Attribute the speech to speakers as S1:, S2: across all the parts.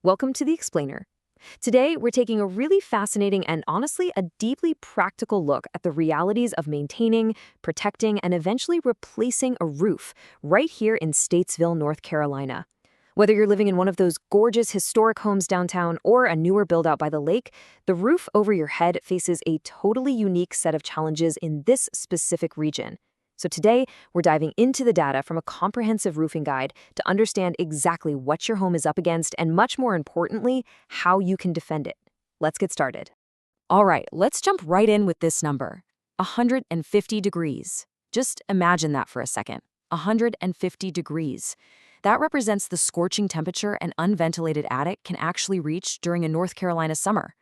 S1: Welcome to The Explainer. Today, we're taking a really fascinating and honestly a deeply practical look at the realities of maintaining, protecting, and eventually replacing a roof right here in Statesville, North Carolina. Whether you're living in one of those gorgeous historic homes downtown or a newer build out by the lake, the roof over your head faces a totally unique set of challenges in this specific region. So today, we're diving into the data from a comprehensive roofing guide to understand exactly what your home is up against and, much more importantly, how you can defend it. Let's get started. All right, let's jump right in with this number, 150 degrees. Just imagine that for a second, 150 degrees. That represents the scorching temperature an unventilated attic can actually reach during a North Carolina summer.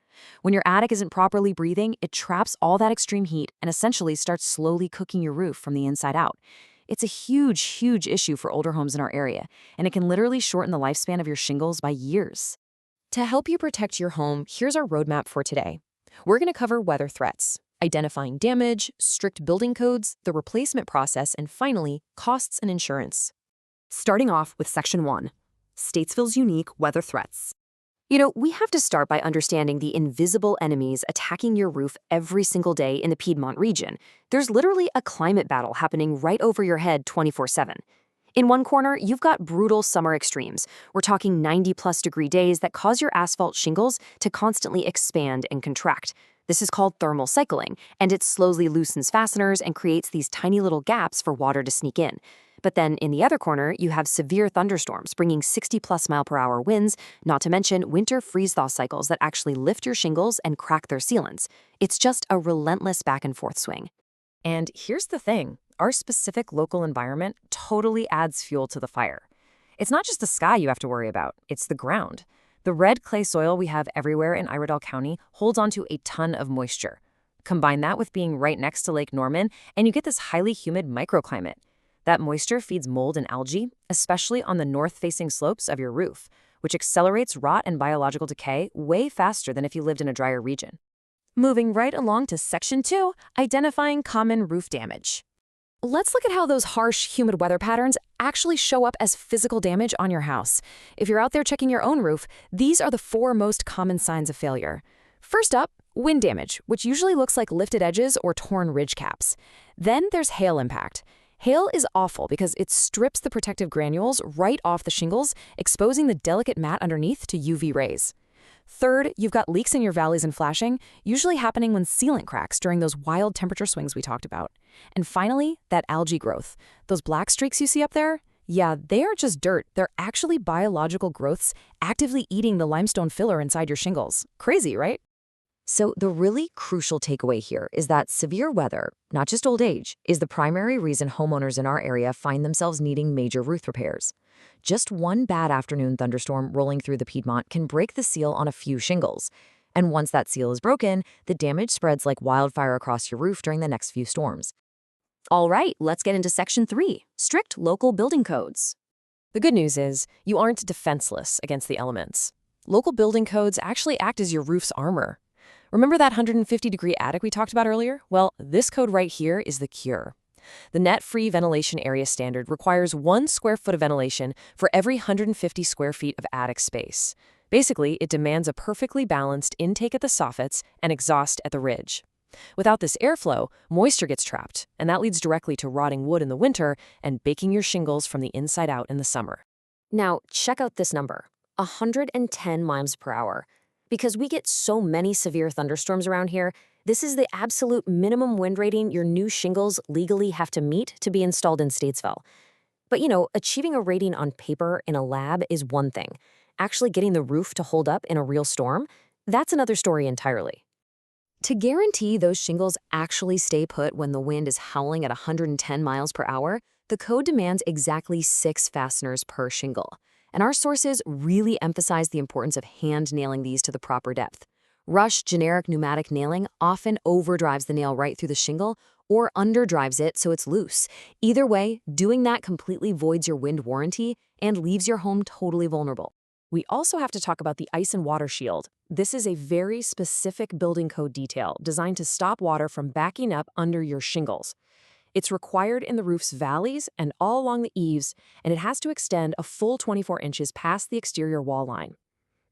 S1: When your attic isn't properly breathing, it traps all that extreme heat and essentially starts slowly cooking your roof from the inside out. It's a huge, huge issue for older homes in our area, and it can literally shorten the lifespan of your shingles by years. To help you protect your home, here's our roadmap for today. We're going to cover weather threats, identifying damage, strict building codes, the replacement process, and finally, costs and insurance. Starting off with Section 1, Statesville's unique weather threats. We have to start by understanding the invisible enemies attacking your roof every single day in the Piedmont region. There's literally a climate battle happening right over your head 24/7. In one corner, you've got brutal summer extremes. We're talking 90-plus degree days that cause your asphalt shingles to constantly expand and contract. This is called thermal cycling, and it slowly loosens fasteners and creates these tiny little gaps for water to sneak in. But then in the other corner, you have severe thunderstorms bringing 60-plus mile-per-hour winds, not to mention winter freeze-thaw cycles that actually lift your shingles and crack their sealants. It's just a relentless back-and-forth swing. And here's the thing. Our specific local environment totally adds fuel to the fire. It's not just the sky you have to worry about, it's the ground. The red clay soil we have everywhere in Iredell County holds onto a ton of moisture. Combine that with being right next to Lake Norman, and you get this highly humid microclimate. That moisture feeds mold and algae, especially on the north-facing slopes of your roof, which accelerates rot and biological decay way faster than if you lived in a drier region. Moving right along to Section 2, identifying common roof damage. Let's look at how those harsh, humid weather patterns actually show up as physical damage on your house. If you're out there checking your own roof, these are the 4 most common signs of failure. First up, wind damage, which usually looks like lifted edges or torn ridge caps. Then there's hail impact. Hail is awful because it strips the protective granules right off the shingles, exposing the delicate mat underneath to UV rays. Third, you've got leaks in your valleys and flashing, usually happening when sealant cracks during those wild temperature swings we talked about. And finally, that algae growth. Those black streaks you see up there? Yeah, they aren't just dirt. They're actually biological growths actively eating the limestone filler inside your shingles. Crazy, right? So the really crucial takeaway here is that severe weather, not just old age, is the primary reason homeowners in our area find themselves needing major roof repairs. Just one bad afternoon thunderstorm rolling through the Piedmont can break the seal on a few shingles. And once that seal is broken, the damage spreads like wildfire across your roof during the next few storms. All right, let's get into Section 3, strict local building codes. The good news is you aren't defenseless against the elements. Local building codes actually act as your roof's armor. Remember that 150-degree attic we talked about earlier? Well, this code right here is the cure. The net-free ventilation area standard requires 1 square foot of ventilation for every 150 square feet of attic space. Basically, it demands a perfectly balanced intake at the soffits and exhaust at the ridge. Without this airflow, moisture gets trapped, and that leads directly to rotting wood in the winter and baking your shingles from the inside out in the summer. Now, check out this number, 110 miles per hour. Because we get so many severe thunderstorms around here, this is the absolute minimum wind rating your new shingles legally have to meet to be installed in Statesville. But achieving a rating on paper in a lab is one thing. Actually getting the roof to hold up in a real storm, that's another story entirely. To guarantee those shingles actually stay put when the wind is howling at 110 miles per hour, the code demands exactly 6 fasteners per shingle. And our sources really emphasize the importance of hand nailing these to the proper depth. Rush generic pneumatic nailing often overdrives the nail right through the shingle or underdrives it so it's loose. Either way, doing that completely voids your wind warranty and leaves your home totally vulnerable. We also have to talk about the ice and water shield. This is a very specific building code detail designed to stop water from backing up under your shingles. It's required in the roof's valleys and all along the eaves, and it has to extend a full 24 inches past the exterior wall line.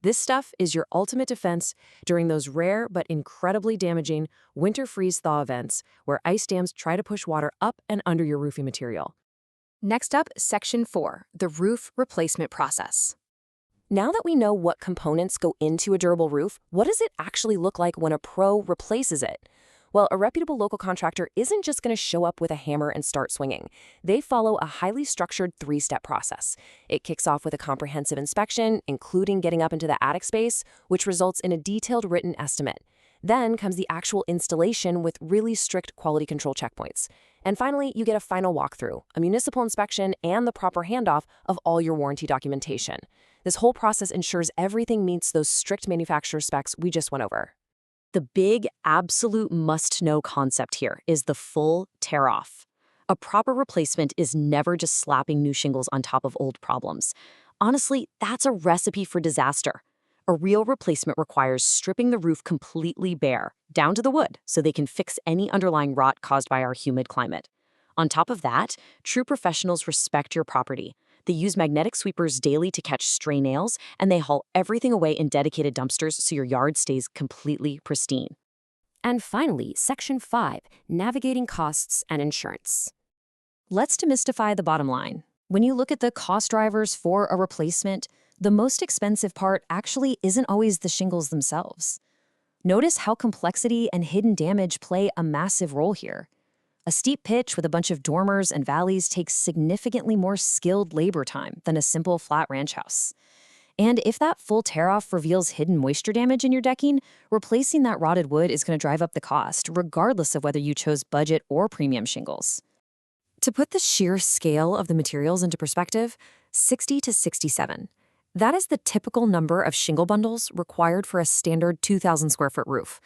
S1: This stuff is your ultimate defense during those rare but incredibly damaging winter freeze-thaw events where ice dams try to push water up and under your roofing material. Next up, Section 4, the roof replacement process. Now that we know what components go into a durable roof, what does it actually look like when a pro replaces it? Well, a reputable local contractor isn't just going to show up with a hammer and start swinging. They follow a highly structured 3-step process. It kicks off with a comprehensive inspection, including getting up into the attic space, which results in a detailed written estimate. Then comes the actual installation with really strict quality control checkpoints. And finally, you get a final walkthrough, a municipal inspection, and the proper handoff of all your warranty documentation. This whole process ensures everything meets those strict manufacturer specs we just went over. The big, absolute must-know concept here is the full tear-off. A proper replacement is never just slapping new shingles on top of old problems. Honestly, that's a recipe for disaster. A real replacement requires stripping the roof completely bare, down to the wood, so they can fix any underlying rot caused by our humid climate. On top of that, true professionals respect your property. They use magnetic sweepers daily to catch stray nails, and they haul everything away in dedicated dumpsters so your yard stays completely pristine. And finally, Section 5, navigating costs and insurance. Let's demystify the bottom line. When you look at the cost drivers for a replacement, the most expensive part actually isn't always the shingles themselves. Notice how complexity and hidden damage play a massive role here. A steep pitch with a bunch of dormers and valleys takes significantly more skilled labor time than a simple flat ranch house. And if that full tear-off reveals hidden moisture damage in your decking, replacing that rotted wood is going to drive up the cost, regardless of whether you chose budget or premium shingles. To put the sheer scale of the materials into perspective, 60 to 67. That is the typical number of shingle bundles required for a standard 2,000 square foot roof.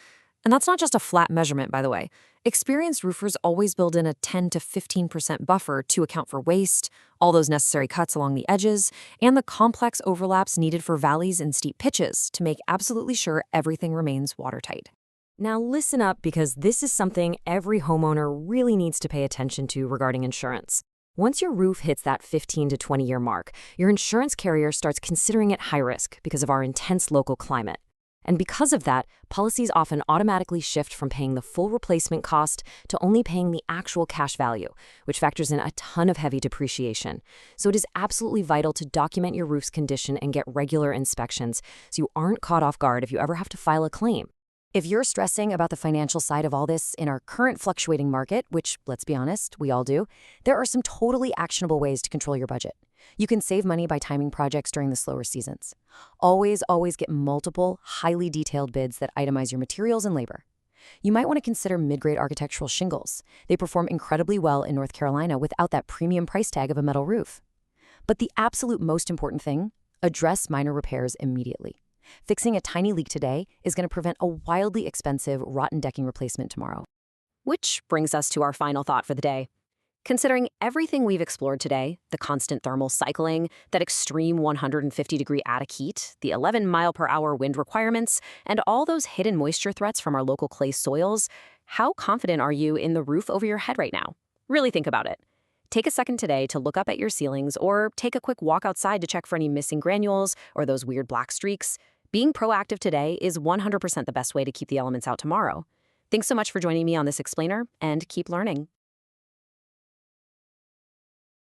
S1: And that's not just a flat measurement, by the way. Experienced roofers always build in a 10 to 15% buffer to account for waste, all those necessary cuts along the edges, and the complex overlaps needed for valleys and steep pitches to make absolutely sure everything remains watertight. Now listen up, because this is something every homeowner really needs to pay attention to regarding insurance. Once your roof hits that 15 to 20-year mark, your insurance carrier starts considering it high risk because of our intense local climate. And because of that, policies often automatically shift from paying the full replacement cost to only paying the actual cash value, which factors in a ton of heavy depreciation. So it is absolutely vital to document your roof's condition and get regular inspections so you aren't caught off guard if you ever have to file a claim. If you're stressing about the financial side of all this in our current fluctuating market, which, let's be honest, we all do, there are some totally actionable ways to control your budget. You can save money by timing projects during the slower seasons. Always get multiple, highly detailed bids that itemize your materials and labor. You might want to consider mid-grade architectural shingles. They perform incredibly well in North Carolina without that premium price tag of a metal roof. But the absolute most important thing, address minor repairs immediately. Fixing a tiny leak today is going to prevent a wildly expensive rotten decking replacement tomorrow. Which brings us to our final thought for the day. Considering everything we've explored today, the constant thermal cycling, that extreme 150-degree attic heat, the 11-mile-per-hour wind requirements, and all those hidden moisture threats from our local clay soils, how confident are you in the roof over your head right now? Really think about it. Take a second today to look up at your ceilings, or take a quick walk outside to check for any missing granules or those weird black streaks. Being proactive today is 100% the best way to keep the elements out tomorrow. Thanks so much for joining me on this explainer, and keep learning.